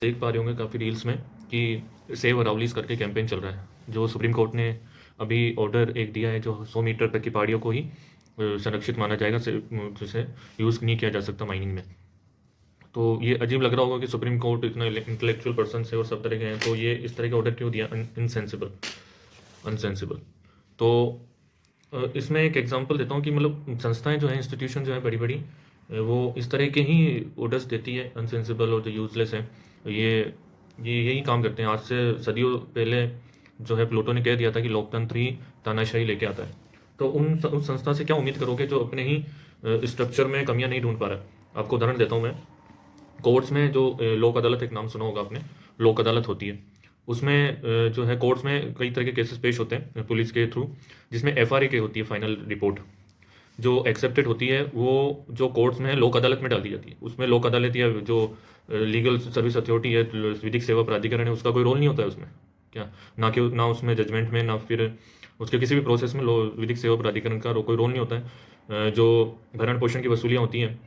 देख पा रहे होंगे काफ़ी रील्स में कि सेव अरावलीज करके कैंपेन चल रहा है, जो सुप्रीम कोर्ट ने अभी ऑर्डर एक दिया है जो 100 मीटर तक की पहाड़ियों को ही संरक्षित माना जाएगा, जिसे यूज़ नहीं किया जा सकता माइनिंग में। तो ये अजीब लग रहा होगा कि सुप्रीम कोर्ट इतना इंटेलेक्चुअल पर्सन है और सब तरह के हैं, तो ये इस तरह के ऑर्डर क्यों दिया? इनसेंसिबल, अनसेंसिबल। तो इसमें एक एग्जांपल देता हूँ कि मतलब संस्थाएं जो हैं, इंस्टीट्यूशन जो है बड़ी बड़ी, वो इस तरह के ही ऑर्डर्स देती है अनसेंसिबल और जो यूजलेस है। ये यही काम करते हैं। आज से सदियों पहले जो है प्लूटो ने कह दिया था कि लोकतंत्र ही तानाशाही लेके आता है। तो उस संस्था से क्या उम्मीद करोगे जो अपने ही स्ट्रक्चर में कमियां नहीं ढूंढ पा रहा है? आपको उदाहरण देता हूँ मैं। कोर्ट्स में जो लोक अदालत, एक नाम सुना होगा आपने, लोक अदालत होती है। उसमें जो है कोर्ट्स में कई तरह के केसेस पेश होते हैं पुलिस के थ्रू, जिसमें एफआरए होती है, फाइनल रिपोर्ट जो एक्सेप्टेड होती है, वो जो कोर्ट्स में है लोक अदालत में डाल दी जाती है। उसमें लोक अदालत या जो लीगल सर्विस अथॉरिटी है, विधिक सेवा प्राधिकरण है, उसका कोई रोल नहीं होता है उसमें। क्या, ना उसमें जजमेंट में, ना फिर उसके किसी भी प्रोसेस में विधिक सेवा प्राधिकरण का कोई रोल नहीं होता है। जो भरण पोषण की वसूलियाँ होती हैं,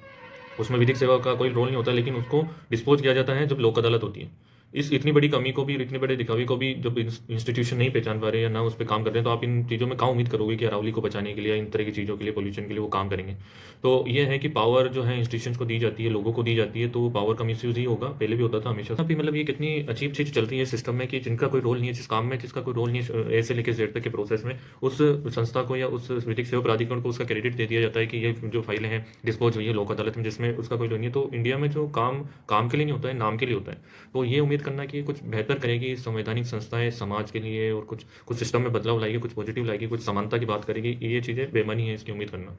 उसमें विधिक सेवा का कोई रोल नहीं होता, लेकिन उसको डिस्पोज किया जाता है जब लोक अदालत होती है। इस इतनी बड़ी कमी को भी, इतने बड़े दिखावे को भी जब इंस्टीट्यूशन नहीं पहचान पा रहे या ना उस पर काम कर रहे हैं, तो आप इन चीज़ों में कहाँ उम्मीद करोगे कि अरावली को बचाने के लिए, इन तरह की चीज़ों के लिए, पोल्यूशन के लिए वो काम करेंगे? तो ये है कि पावर जो है इंस्टीट्यूशन को दी जाती है, लोगों को दी जाती है, तो पावर का मिसयूज ही होगा, पहले भी होता था हमेशा। अभी मतलब ये कितनी अजीब चीज़ चल रही है सिस्टम में कि जिनका कोई रोल नहीं है, जिस काम में जिसका कोई रोल नहीं है, ए से लेकर जेड तक के प्रोसेस में, उस संस्था को या उस विधिक सेवा प्राधिकरण को उसका क्रेडिट दे दिया जाता है कि ये जो फाइलें हैं डिस्पोज हुई है लोक अदालत में, जिसमें उसका कोई रोल नहीं है। तो इंडिया में जो काम काम के लिए नहीं होता है, नाम के लिए होता है। तो ये उम्मीद करना कि कुछ बेहतर करेगी संवैधानिक संस्थाएं समाज के लिए, और कुछ कुछ सिस्टम में बदलाव लाएगी, कुछ पॉजिटिव लाएगी, कुछ समानता की बात करेगी, ये चीज़ें बेमानी है इसकी उम्मीद करना।